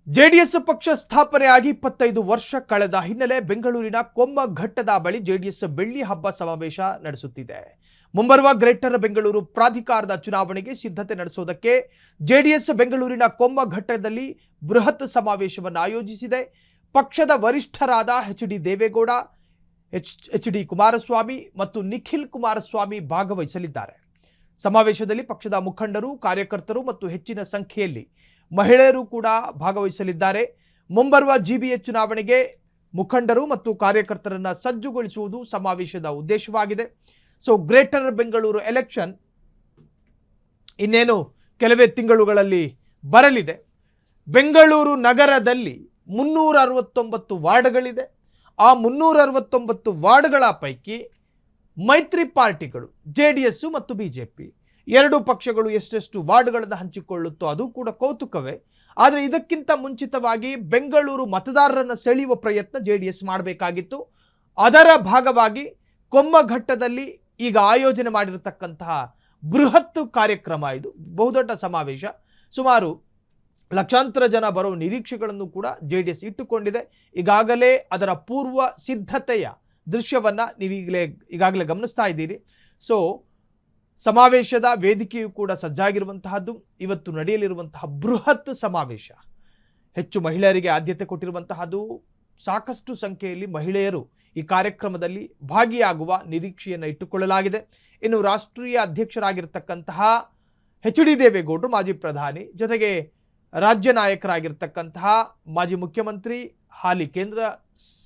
JDS ಪಕ್ಷ ಸ್ಥಾಪನೆಯಾಗಿ 25 ವರ್ಷ ಕಳೆದ ಹಿನ್ನೆಲೆ ಬೆಂಗಳೂರಿನ ಕೊಮ್ಮಘಟ್ಟದ ಬಳಿ ಜೆಡಿಎಸ್ ಬೆಳ್ಳಿ ಹಬ್ಬ ಸಮಾವೇಶ ನಡೆಸುತ್ತಿದೆ. ಮುಂಬರುವ ಗ್ರೇಟರ್ ಬೆಂಗಳೂರು ಪ್ರಾಧಿಕಾರದ ಚುನಾವಣೆಗೆ ಸಿದ್ಧತೆ ನಡೆಸುವುದಕ್ಕೆ ಜೆಡಿಎಸ್ ಬೆಂಗಳೂರಿನ ಕೊಮ್ಮಘಟ್ಟದಲ್ಲಿ ಬೃಹತ್ ಸಮಾವೇಶವನ್ನು ಆಯೋಜಿಸಿದೆ. ಪಕ್ಷದ ವರಿಷ್ಠರಾದ ಎಚ್.ಡಿ. ದೇವೇಗೌಡ, ಎಚ್.ಡಿ. ಕುಮಾರಸ್ವಾಮಿ ಮತ್ತು ನಿಖಿಲ್ ಕುಮಾರಸ್ವಾಮಿ ಭಾಗವಹಿಸಲಿದ್ದಾರೆ. ಸಮಾವೇಶದಲ್ಲಿ ಪಕ್ಷದ ಮುಖಂಡರು, ಕಾರ್ಯಕರ್ತರು ಮತ್ತು ಹೆಚ್ಚಿನ ಸಂಖ್ಯೆಯಲ್ಲಿ ಮಹಿಳೆಯರು ಕೂಡ ಭಾಗವಹಿಸಲಿದ್ದಾರೆ. ಮುಂಬರುವ ಜಿಬಿಎ ಚುನಾವಣೆಗೆ ಮುಖಂಡರು ಮತ್ತು ಕಾರ್ಯಕರ್ತರನ್ನು ಸಜ್ಜುಗೊಳಿಸುವುದು ಸಮಾವೇಶದ ಉದ್ದೇಶವಾಗಿದೆ. ಸೊ ಗ್ರೇಟರ್ ಬೆಂಗಳೂರು ಎಲೆಕ್ಷನ್ ಇನ್ನೇನು ಕೆಲವೇ ತಿಂಗಳುಗಳಲ್ಲಿ ಬರಲಿದೆ. ಬೆಂಗಳೂರು ನಗರದಲ್ಲಿ 369 ವಾರ್ಡ್ಗಳಿದೆ. ಆ 369 ವಾರ್ಡ್ಗಳ ಪೈಕಿ ಮೈತ್ರಿ ಪಾರ್ಟಿಗಳು ಜೆಡಿಎಸ್ ಮತ್ತು ಬಿಜೆಪಿ ಎರಡು ಪಕ್ಷಗಳು ಎಷ್ಟೆಷ್ಟು ವಾರ್ಡ್ಗಳನ್ನು ಹಂಚಿಕೊಳ್ಳುತ್ತೋ ಅದು ಕೂಡ ಕೌತುಕವೇ. ಆದರೆ ಇದಕ್ಕಿಂತ ಮುಂಚಿತವಾಗಿ ಬೆಂಗಳೂರು ಮತದಾರರನ್ನು ಸೆಳೆಯುವ ಪ್ರಯತ್ನ ಜೆಡಿಎಸ್ ಮಾಡಬೇಕಾಗಿತ್ತು. ಅದರ ಭಾಗವಾಗಿ ಕೊಮ್ಮಘಟ್ಟದಲ್ಲಿ ಈಗ ಆಯೋಜನೆ ಮಾಡಿರತಕ್ಕಂತಹ ಬೃಹತ್ ಕಾರ್ಯಕ್ರಮ ಇದು, ಬಹುದೊಡ್ಡ ಸಮಾವೇಶ. ಸುಮಾರು ಲಕ್ಷಾಂತರ ಜನ ಬರೋ ನಿರೀಕ್ಷೆಗಳನ್ನು ಕೂಡ ಜೆಡಿಎಸ್ ಇಟ್ಟುಕೊಂಡಿದೆ. ಈಗಾಗಲೇ ಅದರ ಪೂರ್ವ ಸಿದ್ಧತೆಯ ದೃಶ್ಯವನ್ನು ನೀವು ಈಗಾಗಲೇ ಗಮನಿಸ್ತಾ ಇದ್ದೀರಿ. ಸೊ ಸಮಾವೇಶದ ವೇದಿಕೆಯು ಕೂಡ ಸಜ್ಜಾಗಿರುವಂತಹದ್ದು. ಇವತ್ತು ನಡೆಯಲಿರುವಂತಹ ಬೃಹತ್ ಸಮಾವೇಶ ಹೆಚ್ಚು ಮಹಿಳೆಯರಿಗೆ ಆದ್ಯತೆ ಕೊಟ್ಟಿರುವಂತಹದ್ದು. ಸಾಕಷ್ಟು ಸಂಖ್ಯೆಯಲ್ಲಿ ಮಹಿಳೆಯರು ಈ ಕಾರ್ಯಕ್ರಮದಲ್ಲಿ ಭಾಗಿಯಾಗುವ ನಿರೀಕ್ಷೆಯನ್ನು ಇಟ್ಟುಕೊಳ್ಳಲಾಗಿದೆ. ಇನ್ನು ರಾಷ್ಟ್ರೀಯ ಅಧ್ಯಕ್ಷರಾಗಿರ್ತಕ್ಕಂತಹ ಎಚ್.ಡಿ. ದೇವೇಗೌಡರು, ಮಾಜಿ ಪ್ರಧಾನಿ, ಜೊತೆಗೆ ರಾಜ್ಯ ನಾಯಕರಾಗಿರ್ತಕ್ಕಂತಹ ಮಾಜಿ ಮುಖ್ಯಮಂತ್ರಿ, ಹಾಲಿ ಕೇಂದ್ರ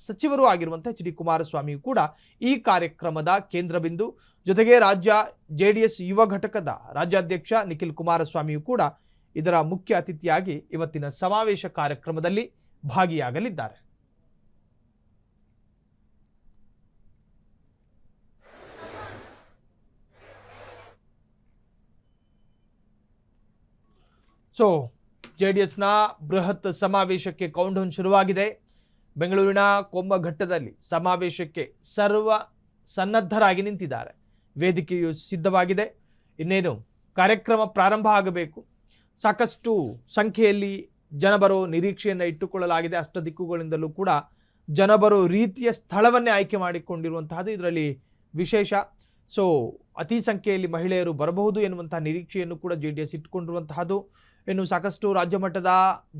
ಸಚಿವರು ಆಗಿರುವಂಥ ಎಚ್.ಡಿ. ಕುಮಾರಸ್ವಾಮಿಯು ಕೂಡ ಈ ಕಾರ್ಯಕ್ರಮದ ಕೇಂದ್ರ ಬಿಂದು. ಜೊತೆಗೆ ರಾಜ್ಯ ಜೆಡಿಎಸ್ ಯುವ ಘಟಕದ ರಾಜ್ಯಾಧ್ಯಕ್ಷ ನಿಖಿಲ್ ಕುಮಾರಸ್ವಾಮಿಯು ಕೂಡ ಇದರ ಮುಖ್ಯ ಅತಿಥಿಯಾಗಿ ಇವತ್ತಿನ ಸಮಾವೇಶ ಕಾರ್ಯಕ್ರಮದಲ್ಲಿ ಭಾಗಿಯಾಗಲಿದ್ದಾರೆ. ಸೊ ಜೆಡಿಎಸ್ನ ಬೃಹತ್ ಸಮಾವೇಶಕ್ಕೆ ಕೌಂಟ್ಡೌನ್ ಶುರುವಾಗಿದೆ. ಬೆಂಗಳೂರಿನ ಕೊಮ್ಮಘಟ್ಟದಲ್ಲಿ ಸಮಾವೇಶಕ್ಕೆ ಸರ್ವ ಸನ್ನದ್ಧರಾಗಿ ನಿಂತಿದ್ದಾರೆ. ವೇದಿಕೆಯು ಸಿದ್ಧವಾಗಿದೆ. ಇನ್ನೇನು ಕಾರ್ಯಕ್ರಮ ಪ್ರಾರಂಭ ಆಗಬೇಕು. ಸಾಕಷ್ಟು ಸಂಖ್ಯೆಯಲ್ಲಿ ಜನ ಬರೋ ನಿರೀಕ್ಷೆಯನ್ನು ಇಟ್ಟುಕೊಳ್ಳಲಾಗಿದೆ. ಅಷ್ಟ ದಿಕ್ಕುಗಳಿಂದಲೂ ಕೂಡ ಜನ ಬರೋ ರೀತಿಯ ಸ್ಥಳವನ್ನೇ ಆಯ್ಕೆ ಮಾಡಿಕೊಂಡಿರುವಂತಹದ್ದು ಇದರಲ್ಲಿ ವಿಶೇಷ. ಸೊ ಅತಿ ಸಂಖ್ಯೆಯಲ್ಲಿ ಮಹಿಳೆಯರು ಬರಬಹುದು ಎನ್ನುವಂಥ ನಿರೀಕ್ಷೆಯನ್ನು ಕೂಡ ಜೆಡಿಎಸ್ ಇಟ್ಟುಕೊಂಡಿರುವಂತಹದ್ದು. ಇನ್ನು ಸಾಕಷ್ಟು ರಾಜ್ಯ ಮಟ್ಟದ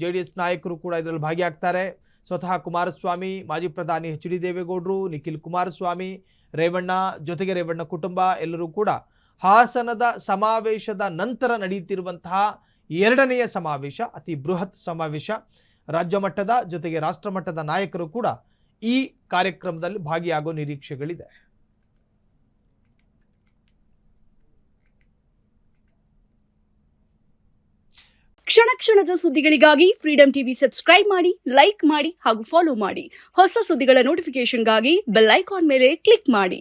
ಜೆಡಿಎಸ್ ನಾಯಕರು ಕೂಡ ಇದರಲ್ಲಿ ಭಾಗಿಯಾಗ್ತಾರೆ. ಸ್ವತಃ ಕುಮಾರಸ್ವಾಮಿ, ಮಾಜಿ ಪ್ರಧಾನಿ ಎಚ್.ಡಿ. ದೇವೇಗೌಡರು, ನಿಖಿಲ್ ಕುಮಾರಸ್ವಾಮಿ, ರೇವಣ್ಣ, ಜೊತೆಗೆ ರೇವಣ್ಣ ಕುಟುಂಬ ಎಲ್ಲರೂ ಕೂಡ ಹಾಸನದ ಸಮಾವೇಶದ ನಂತರ ನಡೆಯುತ್ತಿರುವಂತಹ ಎರಡನೆಯ ಸಮಾವೇಶ, ಅತಿ ಬೃಹತ್ ಸಮಾವೇಶ. ರಾಜ್ಯ ಮಟ್ಟದ ಜೊತೆಗೆ ರಾಷ್ಟ್ರ ಮಟ್ಟದ ನಾಯಕರು ಕೂಡ ಈ ಕಾರ್ಯಕ್ರಮದಲ್ಲಿ ಭಾಗಿಯಾಗೋ ನಿರೀಕ್ಷೆಗಳಿದೆ. ಕ್ಷಣ ಕ್ಷಣದ ಸುದ್ದಿಗಳಿಗಾಗಿ ಫ್ರೀಡಂ ಟಿವಿ ಸಬ್ಸ್ಕ್ರೈಬ್ ಮಾಡಿ, ಲೈಕ್ ಮಾಡಿ ಹಾಗೂ ಫಾಲೋ ಮಾಡಿ. ಹೊಸ ಸುದ್ದಿಗಳ ನೋಟಿಫಿಕೇಶನ್ಗಾಗಿ ಬೆಲ್ ಐಕಾನ್ ಮೇಲೆ ಕ್ಲಿಕ್ ಮಾಡಿ.